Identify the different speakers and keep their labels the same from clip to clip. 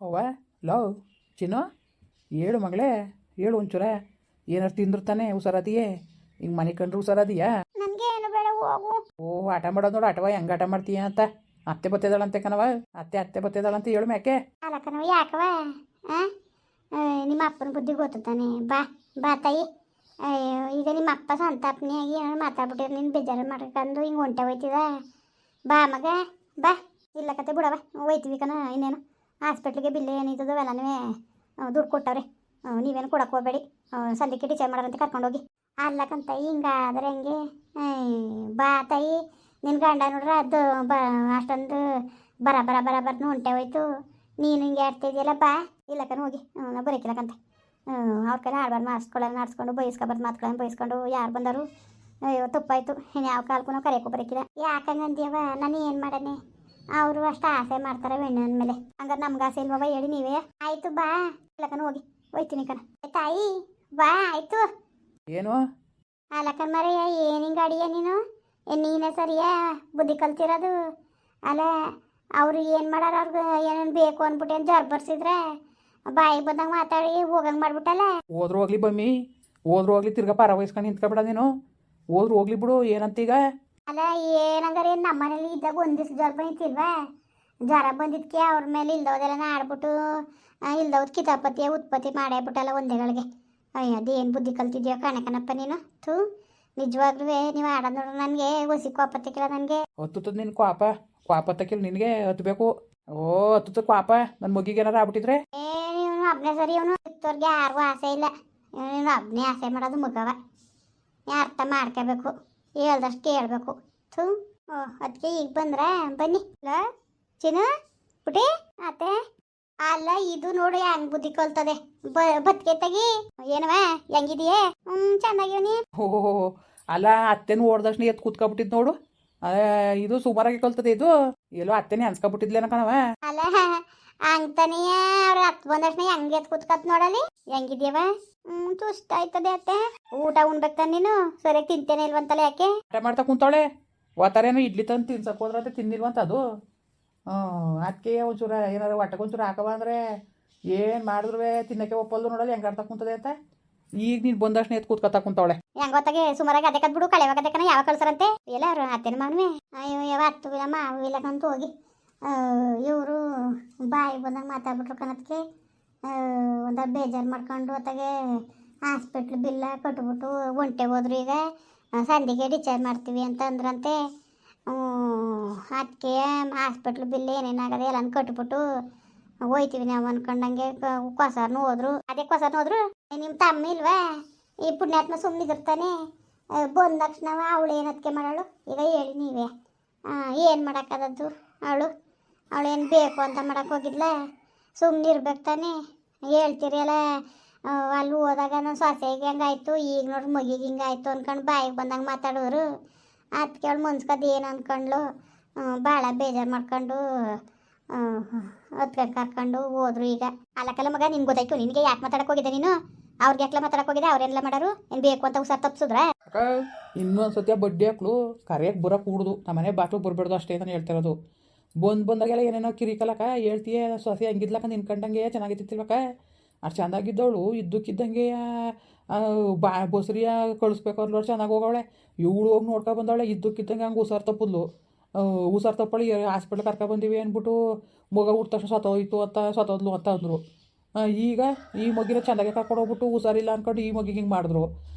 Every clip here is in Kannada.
Speaker 1: ಅವ್ವ ಲವ್ ಚಿನ್ನು ಹೇಳು ಮಗಳೇ ಹೇಳು ಒಂಚೂರ ಏನಾರು ತಿಂದ್ರು ತಾನೆ ಹುಷಾರದಿಯೇ ಹಿಂಗೆ ಮನೆ ಕಂಡ್ರು ಹುಷಾರದಿಯಾ?
Speaker 2: ನನಗೆ ಏನು ಬೇಡ ಹೋಗು.
Speaker 1: ಓ ಆಟ ಮಾಡೋದು ನೋಡು ಆಟವ ಹೆಂಗೆ ಆಟ ಮಾಡ್ತೀಯ ಅಂತ. ಅತ್ತೆ ಬತ್ತಿದಾಳಂತೆ ಕಣವ, ಅತ್ತೆ ಬತ್ತಿದಾಳಂತ ಹೇಳು ಮ್ಯಾಕೆ.
Speaker 2: ಅಲ್ಲಕ್ಕನವ ಯಾಕವ ನಿಮ್ಮ ಅಪ್ಪನ ಬುದ್ಧಿ ಗೊತ್ತಾನೆ. ಬಾ ಬಾ ತಾಯಿ. ಈಗ ನಿಮ್ಮ ಅಪ್ಪ ಸಂತಾಪನೆಯಾಗಿ ಏನಾರು ಮಾತಾಡ್ಬಿಟ್ಟಿರು, ನೀನು ಬೇಜಾರು ಮಾಡ್ಕೊಂಡು ಹಿಂಗೆ ಹೊಂಟೆ ಹೋಯ್ತಿದ. ಬಾ ಮಗ ಬಾ. ಇಲ್ಲ ಕತೆ ಬಿಡವ, ಹೋಯ್ತೀವಿ ಕಣ. ಇನ್ನೇನು ಹಾಸ್ಪಿಟ್ಲಿಗೆ ಬಿಲ್ ಏನಿದ್ದದು ಎಲ್ಲನೂ ದುಡ್ಡು ಕೊಟ್ಟವ್ರೆ. ನೀವೇನು ಕೊಡಕ್ಕೆ ಹೋಗಬೇಡಿ, ಸಂಧ್ಯಕ್ಕೆ ಟೀಚರ್ ಮಾಡೋರಂತೆ ಕರ್ಕೊಂಡೋಗಿ. ಅಲ್ಲಕ್ಕಂತ ಹಿಂಗಾದ್ರೆ ಹೆಂಗೆ? ಬಾ ತಾಯಿ. ನಿನ್ನ ಗಂಡ ನೋಡ್ರೆ ಅದು ಅಷ್ಟೊಂದು ಬರಬರ್ನು ಹೊಂಟೆ ಹೋಯ್ತು. ನೀನು ಹಿಂಗೆ ಆಡ್ತಿದ್ಯಲ್ಲ, ಬಾ. ಇಲ್ಲಕ್ಕನ ಹೋಗಿ ನಾವು ಬರೋಕಿಲ್ಲಕ್ಕಂತೆ. ಅವ್ರ ಕೈ ಆಡ್ಬಾರ್ದು ಮಾಡಿಸ್ಕೊಂಡು ಬಯಸ್ಕೊಬಾರ್ದು ಮಾತುಗಳನ್ನು ಬಯಸ್ಕೊಂಡು ಯಾರು ಬಂದರು. ಅಯ್ಯೋ ತಪ್ಪಾಯ್ತು. ಇನ್ನು ಯಾವ ಕಾಲಕ್ಕೂ ನಾವು ಕರೆಯೋಕ್ಕೂ ಬರೋಕಿಲ್ಲ. ಯಾಕಂಗಂದ್ಯವ? ನಾನು ಏನು ಮಾಡನೆ? ಅವರು ಅಷ್ಟು ಆಸೆ ಮಾಡ್ತಾರೆ ಹೆಣ್ಣು ಅಂದಮೇಲೆ. ಹಂಗಾರೆ ನಮ್ಗೆ ಆಸೆ ಇಲ್ವವ ಹೇಳಿ ನೀವೇ? ಆಯಿತು ಬಾ. ಇಲ್ಲಕ್ಕನ ಹೋಗಿ ಹೋಯ್ತೀನಿ ಕಣ. ತಾಯಿ ಬಾ. ಆಯಿತು.
Speaker 1: ಏನು
Speaker 2: ಅಲ್ಲಕ್ಕನ್ ಮರೆಯ ಏನು ಹಿಂಗೆ ಅಡಿಯ ನೀನು? ನೀನೇ ಸರಿಯಾ ಬುದ್ಧಿ ಕಲ್ತಿರೋದು? ಅಲ್ಲ ಅವ್ರು ಏನು ಮಾಡಾರ? ಅವ್ರಿಗೆ ಏನೇನು ಬೇಕು ಅಂದ್ಬಿಟ್ಟು ಏನು ಜ್ವರ ಬರ್ಸಿದ್ರೆ ಬಾಯಿಗೆ ಬಂದಂಗೆ ಮಾತಾಡಿ ಹೋಗಂಗೆ ಮಾಡ್ಬಿಟ್ಟಲ್ಲ.
Speaker 1: ಹೋದ್ರು ಹೋಗ್ಲಿ ಬಮ್ಮಿ, ಹೋದ್ರು ಹೋಗ್ಲಿ. ತಿರ್ಗಾ ಪಾರ ವಹಿಸ್ಕೊಂಡು ನಿಂತ್ಕೊಬೇಡ ನೀನು. ಹೋದ್ರು ಹೋಗ್ಲಿ ಬಿಡು. ಏನಂತೀಗ?
Speaker 2: ಅಲ್ಲ ಏನಂಗಾರೆ ನಮ್ಮ ಮನೇಲಿ ಇದ್ದಾಗ ಒಂದು ದಿವ್ಸ ಜ್ವರ ಬಂದಿತ್ತಿಲ್ವಾ? ಜ್ವರ ಬಂದಿದ್ದಕ್ಕೆ ಅವ್ರ ಮೇಲೆ ಇಲ್ದೋದೆಲ್ಲ ಆಡ್ಬಿಟ್ಟು ಇಲ್ದವ್ದು ಕಿತಾಪತಿಯ ಉತ್ಪತ್ತಿ ಮಾಡೇಬಿಟ್ಟಲ್ಲ ಒಂದೇಗಳಿಗೆ. ಅಯ್ಯೋ ಅದೇನು ಬುದ್ಧಿ ಕಲ್ತಿದ್ಯೋ ಕಣಕನಪ್ಪ ನೀನು. ಥೂ ನಿಜವಾಗ್ಲೂ ನೀವು ಆಡೋದು ನೋಡ್ರೆ ನನಗೆ ಹೊಸಿ ಕೋಪತ್ತಿಕ್ಕಿಲ್ಲ ನನಗೆ.
Speaker 1: ಹತ್ತುತ್ತದ ನಿನ್ನ ಕ್ವಾಪ ತಕ್ಕಿಲ್ಲ ನಿನಗೆ ಹತ್ಬೇಕು. ಓ ಹತ್ತುತ್ತ ಕ್ವಾಪ ನನ್ನ ಮಗಿಗೆ ಏನಾರು ಆಗ್ಬಿಟ್ಟಿದ್ರೆ?
Speaker 2: ಇವನು ಒಬ್ಬನೇ ಸರಿ. ಇವನು ಇತ್ತವ್ರಿಗೆ ಯಾರಿಗೂ ಆಸೆ ಇಲ್ಲ. ಇವನು ಒಬ್ಬನೇ ಆಸೆ ಮಾಡೋದು ಮಗವ. ಅರ್ಥ ಮಾಡ್ಕೋಬೇಕು, ಹೇಳ್ದಷ್ಟು ಕೇಳಬೇಕು. ಥೂ. ಅದಕ್ಕೆ ಈಗ ಬಂದ್ರೆ ಬನ್ನಿ. ಅಲ್ಲ ಚಿನ್ನು ಪುಟಿ ಅತ್ತೆ. ಅಲ್ಲ ಇದು ನೋಡು ಹೆಂಗ್ ಬುದ್ಧಿ ಕಲ್ತದೆ. ಬತ್ಕೆ ತೆಗಿ. ಏನವ ಹೆಂಗಿದೆಯೇ? ಚಂದಾಗಿವನಿ.
Speaker 1: ಓಹೋ ಅಲ್ಲ ಅತ್ತೆನೂ ಓಡ್ದಷ್ಟು ಎತ್ತು ಕೂತ್ಕೊಬಿಟ್ಟಿದ್ ನೋಡು. ಇದು ಸುಮಾರಾಗಿ ಕಲ್ತದೆ ಇದು. ಎಲ್ಲೋ ಅತ್ತೆನೇ ಅನ್ಸ್ಕೊಬಿಟ್ಟಿದ್ಲೇನ ಕಣವ.
Speaker 2: ಅಲ್ಲ ಹಂಗ್ತಾನೆ ಅವ್ರ ಹತ್ತು ಬಂದಷ್ಟು ಹೆಂಗೆ ಎತ್ತು ಕೂತ್ಕತ್ ನೋಡಲಿ. ಹೆಂಗಿದ್ಯವ? ತುಷ್ಟ ಆಯ್ತದೆ ಅತ್ತೆ. ಊಟ ಉಣ್ಬೇಕು ತಾನೆ ನೀನು? ಸರಿಯಾಗಿ ತಿಂತೇನೆ ಇಲ್ವಂತಲ್ಲ ಯಾಕೆ?
Speaker 1: ಆಟ ಮಾಡ್ತಾ ಕುಂತವಳೆ. ಓತಾರೇನೋ ಇಡ್ಲಿ ತಂದು ತಿನ್ಸಕ್ ಹೋದ್ರಂತೆ ತಿಂದಿಲ್ವಂತ ಅದು. ಅದಕ್ಕೆ ಒಂಚೂರ ಏನಾರು ಹೊಟ್ಟೆಗೆ ಒಂಚೂರು ಹಾಕವ ಅಂದರೆ ಏನು ಮಾಡಿದ್ರು ತಿನ್ನಕ್ಕೆ ಒಪ್ಪಲ್ದು ನೋಡಲ್ಲ ಹೆಂಗೆ ಆಡ್ತಾ ಕುಂತದೆ ಅಂತ. ಈಗ ನೀನು ಬಂದಷ್ಟು ಎತ್ತು ಕೂತ್ಕೊತಾ ಕುಂತವಳೆ.
Speaker 2: ಹೆಂಗ ಗೊತ್ತಾಗೆ ಸುಮಾರಾಗಿ ಅದೇ ಕದ್ಬಿಡು ಕಳೆವಾಗದಕ್ಕನ ಯಾವ ಕಳ್ಸರಂತೆ ಎಲ್ಲ ಅವ್ರು ಅತ್ತೇನ ಮಾವನೇ. ಅಯ್ಯೋ ಯಾವ ಹತ್ತು ಇಲ್ಲ ಮಾವು ಇಲ್ಲಕಂತ ಹೋಗಿ ಇವರು ಬಾಯಿ ಬಂದಂಗೆ ಮಾತಾಡ್ಬಿಟ್ರು ಕಣದಕ್ಕೆ. ಒಂದ ಬೇಜಾರು ಮಾಡ್ಕೊಂಡು ಹೊತ್ತಾಗೆ ಹಾಸ್ಪಿಟ್ಲ್ ಬಿಲ್ಲ ಕಟ್ಬಿಟ್ಟು ಒಂಟೆ ಹೋದ್ರು. ಈಗ ಸಂಧಿಗೆ ಡಿಸ್ಚಾರ್ಜ್ ಮಾಡ್ತೀವಿ ಅಂತ ಅಂದ್ರಂತೆ. ಅದಕ್ಕೆ ಹಾಸ್ಪಿಟ್ಲ್ ಬಿಲ್ ಏನೇನಾಗದೆ ಎಲ್ಲಾನು ಕಟ್ಬಿಟ್ಟು ಹೋಯ್ತೀವಿ ನಾವು ಅನ್ಕೊಂಡಂಗೆ. ಕೊಸಾರ್ನು ಹೋದ್ರು. ಅದೇ ಕೊಸಾರ್ನು ಹೋದ್ರು. ನಿಮ್ಮ ತಮ್ಮ ಇಲ್ವಾ ಈ ಪುಣ್ಯಾತ್ಮ? ಸುಮ್ಮನಿದಿರ್ತಾನೆ. ಬಂದ ತಕ್ಷಣ ಅವಳು ಏನದಕ್ಕೆ ಮಾಡೋಳು ಈಗ ಹೇಳಿ ನೀವೇ? ಏನು ಮಾಡೋಕ್ಕದದ್ದು? ಅವಳೇನು ಬೇಕು ಅಂತ ಮಾಡಕ್ಕೆ ಹೋಗಿದ್ಲ? ಸುಮ್ಮನೆ ಇರ್ಬೇಕು ತಾನೆ. ಹೇಳ್ತೀರಿ ಅಲ್ಲ ಅಲ್ಲಿ ಹೋದಾಗ ನನ್ನ ಸೊಸೆಗೆ ಹೆಂಗಾಯ್ತು, ಈಗ ನೋಡ್ರಿ ಮಗಿಗೆ ಹಿಂಗಾಯ್ತು ಅನ್ಕೊಂಡು ಬಾಯಿಗೆ ಬಂದಂಗೆ ಮಾತಾಡೋರು. ಅದಕ್ಕೆ ಅವಳು ಮುನ್ಸ್ಕದು ಏನು ಅಂದ್ಕೊಂಡ್ಲು. ಭಾಳ ಬೇಜಾರು ಮಾಡ್ಕೊಂಡು ಹೊತ್ಕೊಂಡು ಕರ್ಕೊಂಡು ಹೋದ್ರು. ಈಗ ಅಲ್ಲಕ್ಕಲ್ಲ ಮಗ ನಿನ್ಗೆ ಗೊತ್ತಾಯ್ತು. ನಿನಗೆ ಯಾಕೆ ಮಾತಾಡಕ್ಕೆ ಹೋಗಿದ್ದೆ ನೀನು? ಅವ್ರಿಗೆ ಯಾಕೆ ಮಾತಾಡಕ್ಕೆ ಹೋಗಿದ್ದೆ? ಅವ್ರೆಲ್ಲ ಮಾಡೋರು ಏನು ಬೇಕು ಅಂತ ಹುಷಾರು ತಪ್ಪಿಸಿದ್ರ?
Speaker 1: ಇನ್ನೊಂದು ಸತ್ಯ ಬಡ್ಡಿ ಹಾಕ್ಲು ಕರೆಯಕ್ಕೆ ಬರೋಕೆ ಕೂಡುದು. ನಮ್ಮನೆ ಬಾಕ್ಲು ಬರ್ಬೇಡ್ದು ಅಷ್ಟೇ ನಾನು ಹೇಳ್ತಿರೋದು. ಬಂದಾಗೆಲ್ಲ ಏನೇನೋ ಕಿರಿಕಲಕ್ಕ ಹೇಳ್ತೀಯ. ಸೊಸೆ ಹಂಗಿದ್ಲಕ್ಕ ನಿನ್ಕಂಡಂಗೆ ಚೆನ್ನಾಗಿತ್ತಿಲ್ವಕ್ಕ? ಅಷ್ಟು ಚೆಂದಾಗಿದ್ದವಳು ಇದ್ದಕ್ಕಿದ್ದಂಗೆ ಬಸ್ರಿಯ ಕಳಿಸ್ಬೇಕು ಅವ್ರು ಚೆನ್ನಾಗಿ ಹೋಗವಳೆ. ಇವಳು ಹೋಗಿ ನೋಡ್ಕೊ ಬಂದವಳೆ ಇದ್ದಕ್ಕಿದ್ದಂಗೆ ಹಂಗೆ ಹುಷಾರು ತಪ್ಪದ್ಲು. ಹುಷಾರು ತಪ್ಪಳಿ ಹಾಸ್ಪಿಟ್ಲ್ ಕರ್ಕೊಬಂದೀವಿ ಅಂದ್ಬಿಟ್ಟು ಮಗ ಹುಟ್ಟ ತಕ್ಷಣ ಸತ್ತೋದ್ಲು ಅಂತ ಅಂದರು. ಈಗ ಈ ಮಗಿನ ಚೆಂದಾಗೆ ಕರ್ಕೊಂಡು ಹೋಗ್ಬಿಟ್ಟು ಹುಷಾರಿಲ್ಲ ಅಂದ್ಕೊಂಡು ಈ ಮಗಿಗೆ ಹಿಂಗೆ ಮಾಡಿದ್ರು.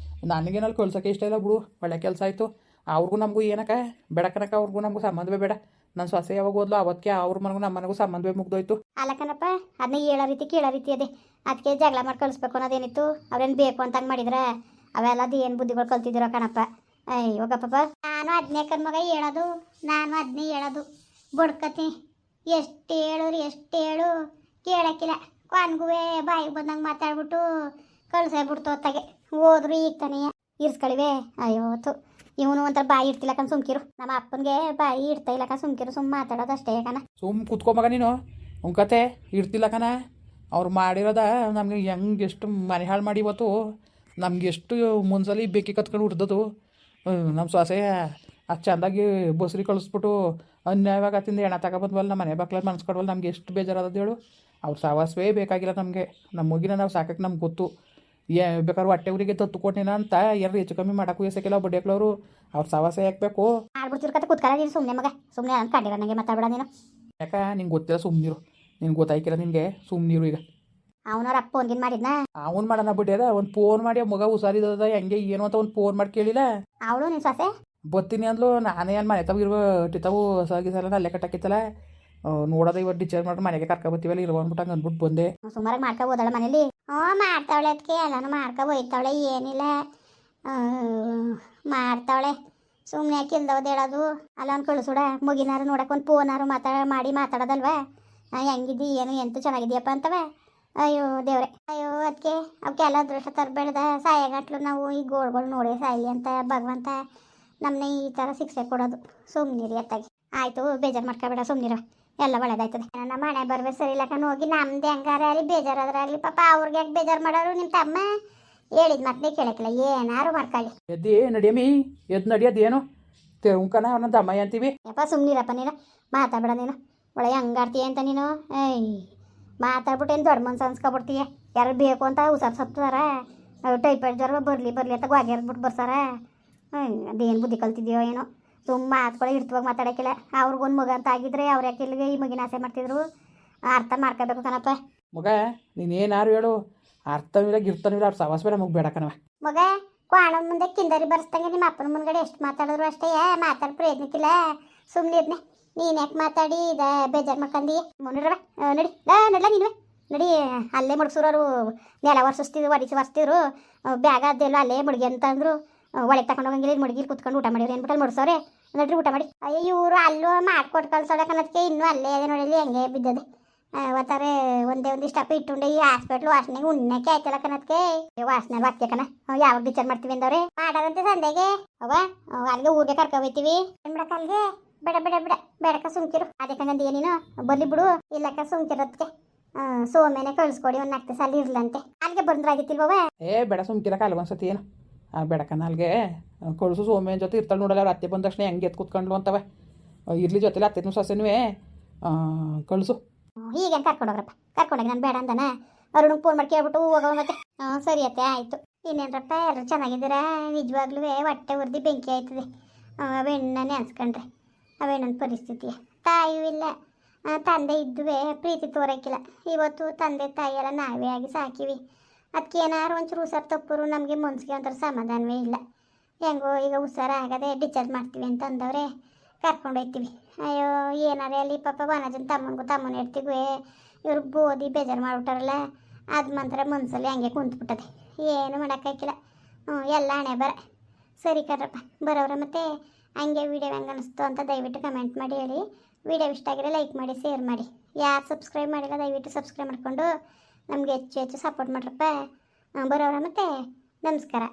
Speaker 1: ನನಗೇನಲ್ಲಿ ಕಳ್ಸೋಕ್ಕೆ ಇಷ್ಟ ಇಲ್ಲ ಬಿಡು. ಒಳ್ಳೆ ಕೆಲಸ ಆಯಿತು. ಅವ್ರಿಗೂ ನಮಗೂ ಏನಕ್ಕ ಬೇಡಕನಕ, ಅವ್ರಿಗೂ ನಮಗೂ ಸಂಬಂಧವೇ ಬೇಡ. ನನ್ನ ಸೊಸೆ ಯಾವಾಗ ಹೋದ್ಲು ಅವತ್ತಿಗೆ ಅವ್ರ ಮನೆಗೂ ನಮ್ಮ ಮನೆಗೂ ಸಂಬಂಧವೇ ಮುಗ್ದೋಯ್ತು.
Speaker 2: ಅಲ್ಲಕ್ಕನಪ್ಪ ಅದನ್ನ ಹೇಳೋ ರೀತಿ ಕೇಳೋ ರೀತಿ ಅದೇ. ಅದಕ್ಕೆ ಜಗಳ ಮಾಡಿ ಕಳಿಸ್ಬೇಕು ಅನ್ನೋದೇನಿತ್ತು? ಅವ್ರೇನು ಬೇಕು ಅಂತ ಹಂಗೆ ಮಾಡಿದ್ರೆ ಅವೆಲ್ಲದು ಏನು ಬುದ್ಧಿಗಳು ಕಲ್ತಿದ್ದೀರೋ ಕಣಪ್ಪ. ಇವಾಗಪ್ಪ ನಾನು ಅದನ್ನೇ ಕಣ್ಮಗ ಹೇಳೋದು. ನಾನು ಅದನ್ನೇ ಹೇಳೋದು ಬಡ್ಕತೀನಿ. ಎಷ್ಟು ಹೇಳು ಕೇಳಕ್ಕಿಲ್ಲ. ಕೊನ್ಗೂ ಬಾಯಿಗೆ ಬಂದಂಗೆ ಮಾತಾಡ್ಬಿಟ್ಟು ಕಳ್ಸೇಬಿಡ್ತು. ಹೊತ್ತಾಗೆ ಹೋದ್ರು ಈಗ ತಾನೇ ಇರ್ಸ್ಗಳಿವೆ. ಅಯ್ಯೋತು ಇವನು ಒಂಥರ ಬಾಯಿ ಇಡ್ತಿಲ್ಲಕಂತ ಸುಮ್ಕಿರು. ನಮ್ಮ ಅಪ್ಪನಿಗೆ ಬಾಯಿ ಇಡ್ತಾ ಇಲ್ಲಕ ಸುಮ್ಕಿರು. ಸುಮ್ಮ ಮಾತಾಡೋದು ಅಷ್ಟೇ ಕಣ.
Speaker 1: ಕುತ್ಕೊ ಮಗ ನೀನು. ಅವ್ನ ಕತೆ ಇಡ್ತಿಲ್ಲ ಕಣ. ಅವ್ರು ಮಾಡಿರೋದ ನಮಗೆ ಹೆಂಗೆ ಎಷ್ಟು ಮನೆ ಹಾಳು ಮಾಡಿ ಇವತ್ತು ನಮ್ಗೆ ಎಷ್ಟು ಮುಂದ್ಸಲಿ ಬೇಕಿ ಕತ್ಕೊಂಡು ಹುಡ್ದದು. ನಮ್ಮ ಸೊಸೆ ಅದು ಚೆಂದಾಗಿ ಬಸ್ರಿ ಕಳಿಸ್ಬಿಟ್ಟು ಅನ್ಯಾಯವಾಗ ತಿಂದು ಹೆಣ ತಗೊಬಂದ್ವಲ್ಲ ನಮ್ಮ ಮನೆ ಬಾಕ್ಲಲ್ಲಿ ಮನ್ಸ್ಕೊಡ್ವಲ್ಲ. ನಮ್ಗೆ ಎಷ್ಟು ಬೇಜಾರಾದದ್ದು ಹೇಳು. ಅವ್ರ ಸಹವಾಸವೇ ಬೇಕಾಗಿಲ್ಲ ನಮಗೆ. ನಮ್ಮ ಮಗಿನ ನಾವು ಸಾಕಕ್ಕೆ ನಮ್ಗೆ ಗೊತ್ತು. ಬೇಕಾದ್ರೆ ಹೊಟ್ಟೆ ಊರಿಗೆ ತತ್ತು ಕೊಟ್ಟಿನ ಅಂತ ಯಾರು ಹೆಚ್ಚು ಕಮ್ಮಿ ಮಾಡೋಕ್ಕೂ ಎಸಕ್ಕಿಲ್ಲ ಬಡ್ಡಿಯಕ್ಳವರು. ಅವ್ರ ಸಹವಾಸ ಯಾಕೆ ಬೇಕು?
Speaker 2: ಆಡ್ಬಿಡ್ತಿರ್ಕತ್ತೆ ಕೂತ್ಕೊಳ್ಳೋದು ಸುಮ್ಮನೆ ಮಗ, ಸುಮ್ಮನೆ ಅಂತ ಕಂಡಿರ ನನಗೆ ಮಾತಾಡ್ಬೇಡ ನೀನು.
Speaker 1: ಯಾಕ ನಿಂಗೆ ಗೊತ್ತಿಲ್ಲ ಸುಮ್ಮನಿರು, ನಿನ್ಗೆ ಗೊತ್ತಾಯ್ಕಿಲ್ಲ ನಿನಗೆ ಸುಮ್ಮನಿರು. ಈಗ
Speaker 2: ಅವನವ್ರ ಅಪ್ಪ ಒಂದಿನ ಮಾಡಿದ್ನ
Speaker 1: ಅವನು ಮಾಡೋಣ ಬಿಡ್ಯಾರ. ಒಂದು ಫೋನ್ ಮಾಡಿ ಮಗ ಹುಷಾರಿದ್ದದ ಹೆಂಗೆ ಏನು ಅಂತ ಒಂದು ಫೋನ್ ಮಾಡಿ ಕೇಳಿಲ್ಲ.
Speaker 2: ಅವಳು ನಿನ್ನ ಸೊಸೆ
Speaker 1: ಬರ್ತೀನಿ ಅಂದ್ಲು. ನಾನೇ ಏನು ಮನೆ ತಾವು ಇರುವ ಟಿತಾವು ಸಾಗಿಸಲ್ಲ ಅಲ್ಲೇ ಕಟ್ಟಾಕಿತ್ತಲ್ಲ, ನೋಡೋದ ಇವತ್ತು ಡಿಸ್ಚಾರ್ಜ್ ಮಾಡಿ ಮನೆಗೆ ಕರ್ಕೊಬತ್ತೀವಲ್ಲ ಇರುವ ಅಂದ್ಬಿಟ್ಟು ಹಂಗೆ ಅಂದ್ಬಿಟ್ಟು ಬಂದೆ.
Speaker 2: ಸುಮಾರಾಗಿ ಮಾಡ್ಕೊ ಹೋದಳ ಮನೇಲಿ. ಮಾಡ್ತಾವಳೆ ಅದಕ್ಕೆ ಎಲ್ಲನೂ ಮಾಡ್ಕೊ ಹೋಯ್ತಾವಳೆ, ಏನಿಲ್ಲ ಮಾಡ್ತಾವಳೆ. ಸುಮ್ಮನೆ ಯಾಕೆ ಇಲ್ದವದು ಹೇಳೋದು. ಅಲ್ಲ ಒಂದು ಕಳಿಸೋಡ ಮುಗಿನಾರು ನೋಡಕ್ಕೆ ಒಂದು ಫೋನಾರು ಮಾಡಿ ಮಾತಾಡೋದಲ್ವ. ಹೆಂಗಿದ್ದಿ ಏನು ಎಂತೂ ಚೆನ್ನಾಗಿದೆಯಪ್ಪ ಅಂತವ. ಅಯ್ಯೋ ದೇವ್ರೆ, ಅಯ್ಯೋ ಅದಕ್ಕೆ ಅವಕ್ಕೆಲ್ಲ ಅದೃಷ್ಟ ತರಬೇಡ್ದ. ಸಾಯಗಟ್ಲು ನಾವು ಈ ಗೋಳ್ಗಳು ನೋಡಿ ಸಾಯಿ ಅಂತ ಭಗವಂತ ನಮ್ಮನ್ನ ಈ ಥರ ಶಿಕ್ಷೆ ಕೊಡೋದು. ಸುಮ್ಮನಿರಿ ಅತ್ತಾಗಿ. ಆಯಿತು, ಬೇಜಾರು ಮಾಡ್ಕೊಬೇಡ, ಸುಮ್ಮನಿರ, ಎಲ್ಲ ಒಳ್ಳೇದಾಯ್ತದೆ. ನಮ್ಮ ಮನೆ ಬರ್ಬೇಕು ಸರಿ ಇಲ್ಲಕಂಡು ಹೋಗಿ ನಮ್ದು ಹೆಂಗಾರ ಆಗಲಿ ಬೇಜಾರಾದ್ರಾಗಲಿ ಪಾಪ ಅವ್ರಿಗೆ ಯಾಕೆ ಬೇಜಾರು ಮಾಡೋರು. ನಿಮ್ಮ ತಮ್ಮ ಹೇಳಿದ ಮತ್ತೆ ಕೇಳಕ್ಕಿಲ್ಲ, ಏನಾರು ಮಾಡ್ಕೊಳ್ಳಿ.
Speaker 1: ಎದ್ದಿ ನಡಿಯಮ್ಮಿ, ಎದ್ದು ನಡಿಯೋದೇನು ತೆಂಕನ ಅವನದ್ದು ಅಮ್ಮ ಅಂತೀವಿ.
Speaker 2: ಯಪ್ಪ ಸುಮ್ಮನಿರಪ್ಪ, ನೀನು ಮಾತಾಡ್ಬೇಡ. ನೀನು ಒಳ್ಳೆ ಹಂಗಾಡ್ತೀಯ ಅಂತ ನೀನು. ಏಯ್ ಮಾತಾಡ್ಬಿಟ್ಟು ಏನು ದೊಡ್ಡ ಮನ್ಸು ಅನ್ಸ್ಕೊಬಿಡ್ತೀಯ. ಯಾರು ಬೇಕು ಅಂತ ಹುಷಾರು ಸತ್ತಾರ, ಟೈಫಾಯ್ಡ್ ಜ್ವರ ಬರಲಿ ಅಂತ ಗೋಗ್ಯಾರ್ಬಿಟ್ಟು ಬರ್ಸಾರ. ಅದೇನು ಬುದ್ಧಿ ಕಲ್ತಿದ್ಯೋ ಏನೋ. ತುಂಬ ಮಾತ್ಕೊಳ್ಳೋ ಇರ್ತವಾಗ ಮಾತಾಡೋಕ್ಕಿಲ್ಲ. ಅವ್ರಿಗೊಂದು ಮಗ ಅಂತ ಆಗಿದ್ರೆ ಅವ್ರು ಯಾಕೆ ಇಲ್ಲಿಗೆ ಈ ಮಗಿನ ಆಸೆ ಮಾಡ್ತಿದ್ರು. ಅರ್ಥ ಮಾಡ್ಕೋಬೇಕು ಕಣಪ್ಪ.
Speaker 1: ಮಗ ನೀನೇನಾರು ಹೇಳು, ಅರ್ಥವಿಲ್ಲ ಗಿರ್ತವಿಲ್ಲ ಅವ್ರ ಸವಾಸ ನಮಗೆ ಬೇಡ ಕಣವ.
Speaker 2: ಮಗ ಕ್ವಾಣನ ಮುಂದೆ ಕಿಂದರಿ ಬರ್ಸ್ದಂಗೆ ನಿಮ್ಮ ಅಪ್ಪನ ಮುಂದ್ಗಡೆ ಎಷ್ಟು ಮಾತಾಡಿದ್ರು ಅಷ್ಟೇ, ಮಾತಾಡೋ ಪ್ರಯತ್ನಕ್ಕಿಲ್ಲ. ಸುಮ್ಮನೆ ಇದ್ನೆ. ನೀನು ಯಾಕೆ ಮಾತಾಡಿ ಬೇಜಾರು ಮಾಡ್ಕೊಂಡಿ. ಮುನ್ನಡ್ರವ ನಡಿ ನಡ್ಲ ನೀನು ನಡಿ. ಅಲ್ಲೇ ಮುಡ್ಸೋರು ನೆಲ ಒರೆಸಿಸ್ತಿದ್ರು, ಒರೆಸ್ತಿದ್ರು. ಬ್ಯಾಗ ಅದೆಲ್ಲ ಅಲ್ಲೇ ಮುಡ್ಗಿ ಅಂತಂದ್ರು. ಒಳಗೆ ತಗೊಂಡು ಹೋಗಂಗಿಲ್ಲ, ಮುಡ್ಗಿಲಿ ಕುತ್ಕೊಂಡು ಊಟ ಮಾಡಿವ್ರಿ ಏನ್ಬಿಟ್ಟಲ್ಲಿ ಮುಡ್ಸೋರೆ. ನಡ್ರಿ ಊಟ ಮಾಡಿ. ಅಯ್ಯೋ ಇವರು ಅಲ್ಲೂ ಮಾಡ್ಕೊಟ್ಟು ಕಳ್ಸೋಳಕ್ಕೆ ಅನ್ನೋದಕ್ಕೆ ಇನ್ನೂ ಅಲ್ಲೇ ಅದೇ ನೋಡಲಿ ಹೆಂಗೆ ಬಿದ್ದದೆ. ಅವತ್ತಾರೆ ಒಂದಿಷ್ಟಪ್ಪ ಇಟ್ಟುಂಡೆ ಈ ಹಾಸ್ಪಿಟ್ಲು ವಾಸನೆಗೆ ಉಣ್ಣಕ್ಕೆ ಆಯ್ತಲ್ಲ ಕನ್ನದಕ್ಕೆ. ವಾಸನೆ ಬಾಕ್ಯ ಕಣ. ಯಾವಾಗ ಡಿಚಾರ್ಜ್ ಮಾಡ್ತೀವಿ ಅಂದವ್ರೆ ಮಾಡಾರಂತೆ ಸಂದೆಗೆ. ಅವ ಅಲ್ಲಿಗೆ ಊರಿಗೆ ಕರ್ಕೊ ಹೋಯ್ತೀವಿ ಏನ್ಬಿಡಕ್ಕ ಅಲ್ಲಿಗೆ. ಬೇಡ ಬೇಡ ಬೇಡ ಬೇಡಕ್ಕ ಸುಮ್ಕಿರು. ಅದಕ್ಕೆ ಹಂಗಂದೀಯ ನೀನು ಬರ್ಲಿ ಬಿಡು. ಇಲ್ಲಕ್ಕ ಸುಮ್ಕಿರೋದಕ್ಕೆ ಸೋಮೇನೆ ಕಳಿಸ್ಕೊಡಿ, ಒಂದು 4 ಸಾಲ ಇರ್ಲಂತೆ. ಅಲ್ಲಿಗೆ ಬಂದ್ರಾಗಿತ್ತಿಲ್ವವ.
Speaker 1: ಬೇಡ ಸುಮ್ಕಿರಕ್ಕ ಅಲ್ವ ಅನ್ಸತಿ ಏನು ಬೇಡಕ್ಕ. ನಾಲ್ಗೆ ಕಳಿಸು ಸೋಮೇನ ಜೊತೆ ಇರ್ತಾಳೆ ನೋಡಲ್ಲ. ಅವ್ರು ಅತ್ತೆ ಬಂದ ತಕ್ಷಣ ಹೆಂಗೆ ಎತ್ತು ಕೂತ್ಕೊಂಡ್ಲು ಅಂತವ. ಇರ್ಲಿ ಜೊತೆಲಿ ಅತ್ತೆನೂ ಸೊಸೆನೂ ಕಳಿಸು.
Speaker 2: ಹೀಗೇನು ಕರ್ಕೊಂಡೋಗ್ರಪ್ಪ. ಕರ್ಕೊಂಡೋಗಿ ನಾನು ಬೇಡ ಅಂದನ. ಅರುಣಿಗೆ ಫೋನ್ ಮಾಡಿ ಕೇಳ್ಬಿಟ್ಟು ಹೋಗವ ಮತ್ತೆ. ಸರಿ ಅತ್ತೆ ಆಯಿತು. ಇನ್ನೇನ್ರಪ್ಪ ಎಲ್ಲರೂ ಚೆನ್ನಾಗಿದ್ದೀರಾ? ನಿಜವಾಗ್ಲೂ ಹೊಟ್ಟೆ ಉರ್ದಿ ಬೆಂಕಿ ಆಯ್ತದೆ ಅವೆಣ್ಣನೆ ಅನ್ಸ್ಕೊಂಡ್ರೆ. ಅವೇನೊಂದು ಪರಿಸ್ಥಿತಿ. ತಾಯಿಯೂ ಇಲ್ಲ, ತಂದೆ ಇದ್ದುವೆ ಪ್ರೀತಿ ತೋರಕ್ಕಿಲ್ಲ. ಇವತ್ತು ತಂದೆ ತಾಯಿಯೆಲ್ಲ ನಾವೇ ಆಗಿ ಸಾಕಿವಿ. ಅದಕ್ಕೆ ಏನಾರು ಒಂಚೂರು ಹುಷಾರು ತಪ್ಪರು ನಮಗೆ ಮನ್ಸಿಗೆ ಒಂಥರ ಸಮಾಧಾನವೇ ಇಲ್ಲ. ಹೆಂಗೋ ಈಗ ಹುಷಾರಾಗದೆ ಡಿಚಾರ್ಜ್ ಮಾಡ್ತೀವಿ ಅಂತ ಅಂದವ್ರೆ ಕರ್ಕೊಂಡೋಯ್ತೀವಿ. ಅಯ್ಯೋ ಏನಾರೇ ಅಲ್ಲಿ ಪಾಪ ವನಜನ್ ತಮ್ಮನ ಇರ್ತೀವಿ. ಇವ್ರು ಬೋದಿ ಬೇಜಾರು ಮಾಡಿಬಿಟ್ಟಾರಲ್ಲ, ಅದು ಮಾತ್ರ ಮನಸ್ಸಲ್ಲಿ ಹಂಗೆ ಕುಂತ್ಬಿಟ್ಟದೆ. ಏನು ಮಾಡೋಕ್ಕಾಗಿಲ್ಲ. ಎಲ್ಲ ಹಣೆ ಬರ. ಸರಿ ಕರ್ರಪ್ಪ ಬರೋರ. ಮತ್ತು ಹಂಗೆ ವೀಡಿಯೋ ಹೆಂಗೆ ಅನ್ನಿಸ್ತು ಅಂತ ದಯವಿಟ್ಟು ಕಮೆಂಟ್ ಮಾಡಿ ಹೇಳಿ. ವೀಡಿಯೋ ಇಷ್ಟ ಆಗಿದ್ರೆ ಲೈಕ್ ಮಾಡಿ, ಶೇರ್ ಮಾಡಿ. ಯಾರು ಸಬ್ಸ್ಕ್ರೈಬ್ ಮಾಡಿಲ್ಲ ದಯವಿಟ್ಟು ಸಬ್ಸ್ಕ್ರೈಬ್ ಮಾಡಿಕೊಂಡು ನಮಗೆ ಹೆಚ್ಚು ಹೆಚ್ಚು ಸಪೋರ್ಟ್ ಮಾಡ್ರಪ್ಪ. ಬರೋರ. ಮತ್ತು ನಮಸ್ಕಾರ.